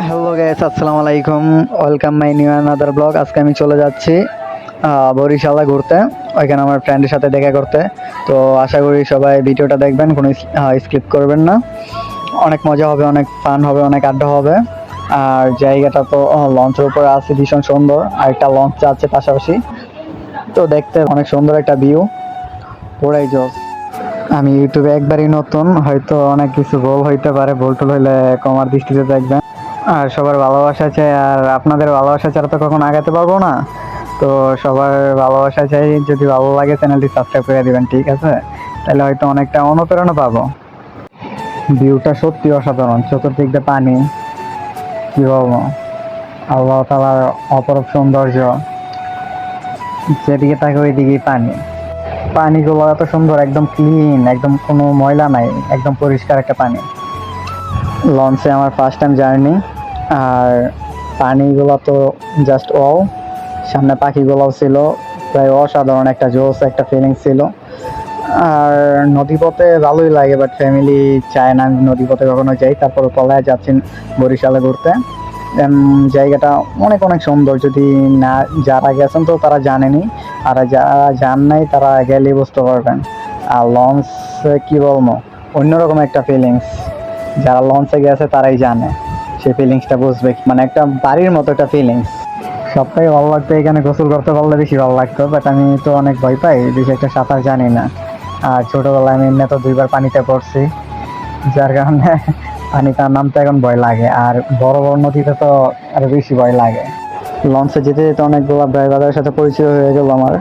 Hello guys, আসসালামু আলাইকুম। Welcome my new another blog. আজকে আমি চলে যাচ্ছি বরিশালে ঘুরতে, ওইখানে আমার ফ্রেন্ডের সাথে দেখা করতে। তো আশা করি সবাই ভিডিওটা দেখবেন, কোনো স্কিপ করবেন না। অনেক মজা হবে, অনেক ফান হবে, অনেক আড্ডা হবে। আর জায়গাটা তো লঞ্চের উপরে আছে, ভীষণ সুন্দর। আর একটা লঞ্চ আছে পাশাপাশি, তো দেখতে অনেক সুন্দর একটা ভিউ, পুরাই জোস। আমি ইউটিউবে একবারই নতুন, হয়তো অনেক কিছু ভুল হইতে পারে, ভুল টুল হইলে ক্ষমার দৃষ্টিতে দেখবেন। আর সবার ভালোবাসা চাই, আর আপনাদের ভালোবাসা ছাড়া তো কখনো আগাতে পারবো না। তো সবার ভালোবাসা চাই, যদি ভালো লাগে চ্যানেলটি সাবস্ক্রাইব করে দিবেন, ঠিক আছে? তাহলে হয়তো অনেকটা অনুপ্রেরণা পাবো। ভিউটা সত্যি অসাধারণ, চতুর্দিক দিয়ে পানি, কি বলবো, আল্লাহ তাআলার অপরূপ সৌন্দর্য, যেদিকে থাকে ওইদিকেই পানি। পানিগুলো এত সুন্দর, একদম ক্লিন, একদম কোনো ময়লা নাই, একদম পরিষ্কার একটা পানি। লঞ্চে আমার ফার্স্ট টাইম জার্নি। আর পানিগুলো তো জাস্ট সামনে পাখিগুলোও ছিল, প্রায় অসাধারণ একটা জোস একটা ফিলিংস ছিল। আর নদীপথে ভালোই লাগে, বাট ফ্যামিলি চায় না আমি নদীপথে কখনো যাই। তারপর পলায় যাচ্ছি বরিশালে ঘুরতে। জায়গাটা অনেক অনেক সুন্দর, যদি না যারা গেছেন তো তারা জানেনি, আর যারা যান নাই তারা গেলেই বুঝতে পারবেন। আর লঞ্চ কি বলবো, অন্যরকম একটা ফিলিংস। যারা লঞ্চে গেছে তারাই জানে, সেই ফিলিংসটা বুঝবে, মানে একটা বাড়ির মতো একটা ফিলিংস। সবটাই ভালো লাগতো, এখানে গোসল করতে পারলে বেশি ভালো লাগতো, বাট আমি তো অনেক ভয় পাই, বেশি একটা সাঁতার জানি না। আর ছোটোবেলায় আমি এমনি তো 2বার পানিতে পড়ছি, যার কারণে পানিতে নামতে এখন ভয় লাগে। আর বড় বড় নদীতে তো আরো বেশি ভয় লাগে। লঞ্চে যেতে যেতে অনেকগুলো ড্রাইভারের সাথে পরিচয় হয়ে গেল আমার।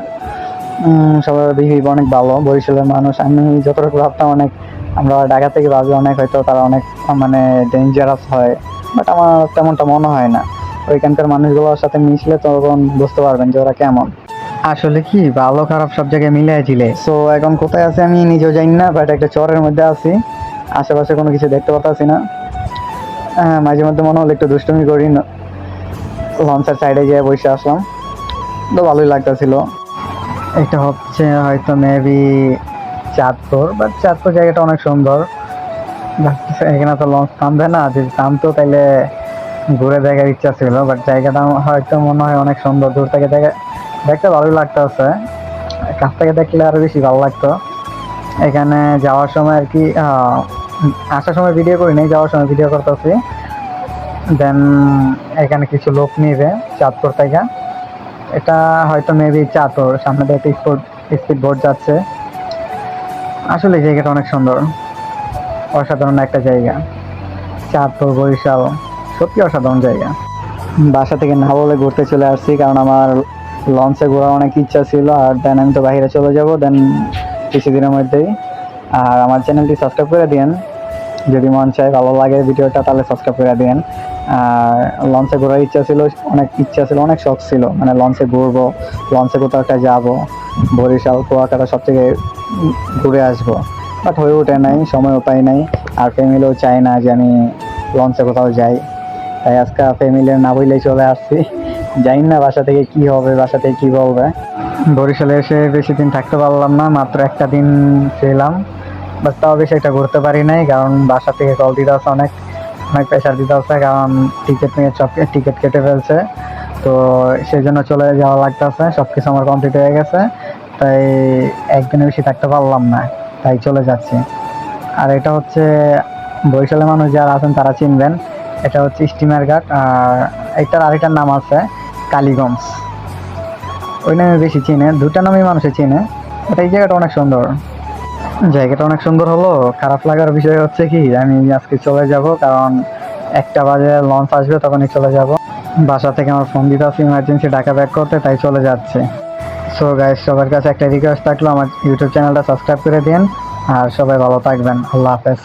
সবার বিহেভ অনেক ভালো, বরিশালের মানুষ। আমি যতটুকু ভাবতাম অনেক, আমরা ঢাকা থেকে ভাবি অনেক হয়তো তারা অনেক মানে ডেঞ্জারাস হয়, বাট আমার তেমনটা মনে হয় না। ওইখানকার মানুষগুলোর সাথে মিশলে তখন বুঝতে পারবেন যে ওরা কেমন। আসলে কি, ভালো খারাপ সব জায়গায় মিলিয়েছিলে। সো এখন কোথায় আছি আমি নিজেও জানি না, বাট একটা চরের মধ্যে আছি, আশেপাশে কোনো কিছু দেখতে পাচ্ছি না। মাঝে মধ্যে মনে হলো একটু দুষ্টুমি করি, লঞ্চের সাইডে গিয়ে বসে আসলাম, তো ভালোই লাগতেছিল। এটা হচ্ছে হয়তো মেবি চাঁদপুর, বাট চাঁদপুর জায়গাটা অনেক সুন্দর। এখানে তো লঞ্চ থামবে না, যদি থামতো তাইলে ঘুরে দেখার ইচ্ছা ছিল, বাট জায়গাটা হয়তো মনে হয় অনেক সুন্দর। দূর থেকে দেখতে ভালোই লাগতেছে, কাছ থেকে দেখলে আরো বেশি ভালো লাগতো। এখানে যাওয়ার সময় আর কি, আসার সময় ভিডিও করি নাই, যাওয়ার সময় ভিডিও করতেছি। দেন এখানে কিছু লোক নিবে চাঁদপুর থেকে। এটা হয়তো মেবি চাঁদপুর, সামনে দিয়ে একটা স্পিড বোট যাচ্ছে। আসলে জায়গাটা অনেক সুন্দর, অসাধারণ একটা জায়গা। চাঁদপুর বরিশাল সত্যি অসাধারণ জায়গা। বাসা থেকে না বলে ঘুরতে চলে আসছি, কারণ আমার লঞ্চে ঘোরার অনেক ইচ্ছা ছিল। আর দেন আমি তো বাইরে চলে যাব দেন কিছুদিনের মধ্যেই। আর আমার চ্যানেলটি সাবস্ক্রাইব করে দিন, যদি মন চায়, ভালো লাগে ভিডিওটা তাহলে সাবস্ক্রাইব করে দিন। আর লঞ্চে ঘোরার ইচ্ছা ছিল, অনেক শখ ছিল, মানে লঞ্চে ঘুরবো, লঞ্চে কোথাও একটা যাবো, বরিশাল কুয়াকাটা সব থেকে ঘুরে আসবো, বাট হয়ে ওঠে নাই, সময়ও পাই নাই। আর ফ্যামিলিও চায় না যে আমি লঞ্চে কোথাও যাই, তাই আজকে ফ্যামিলির না বললেই চলে আসছি। জানি না বাসা থেকে কি হবে, বাসা থেকে কি বলবে। বরিশালে এসে বেশি দিন থাকতে পারলাম না, মাত্র একটা দিন ছিলাম, বাট তাও বেশি একটা ঘুরতে পারি নাই, কারণ বাসা থেকে কল দিতে হচ্ছে, অনেক অনেক প্রেশার দিতে হচ্ছে, কারণ টিকিট কেটে ফেলছে। তো সেই জন্য চলে যাওয়া লাগতেছে, সব কিছু আমার কমপ্লিট হয়ে গেছে, তাই একদিনে বেশি থাকতে পারলাম না, তাই চলে যাচ্ছি। আর এটা হচ্ছে বরিশালের মানুষ যারা আছেন তারা চিনবেন, এটা হচ্ছে স্টিমার ঘাট। আর এটার আরেকটার নাম আছে কালীগঞ্জ, ওই নামে বেশি চিনে, দুটা নামই মানুষে চিনে। বাট এই জায়গাটা অনেক সুন্দর। জায়গাটা অনেক সুন্দর হলো, খারাপ লাগার বিষয় হচ্ছে কি, আমি আজকে চলে যাব, কারণ 1টা বাজে লঞ্চ আসবে, তখনই চলে যাব। বাসা থেকে আমার ফোন দিতে আছে ইমার্জেন্সি ঢাকা ব্যাক করতে, তাই চলে যাচ্ছে। সো গাইস, সবার কাছে একটা রিকোয়েস্ট থাকলো, আমার ইউটিউব চ্যানেলটা সাবস্ক্রাইব করে দিন। আর সবাই ভালো থাকবেন, আল্লাহ হাফেজ।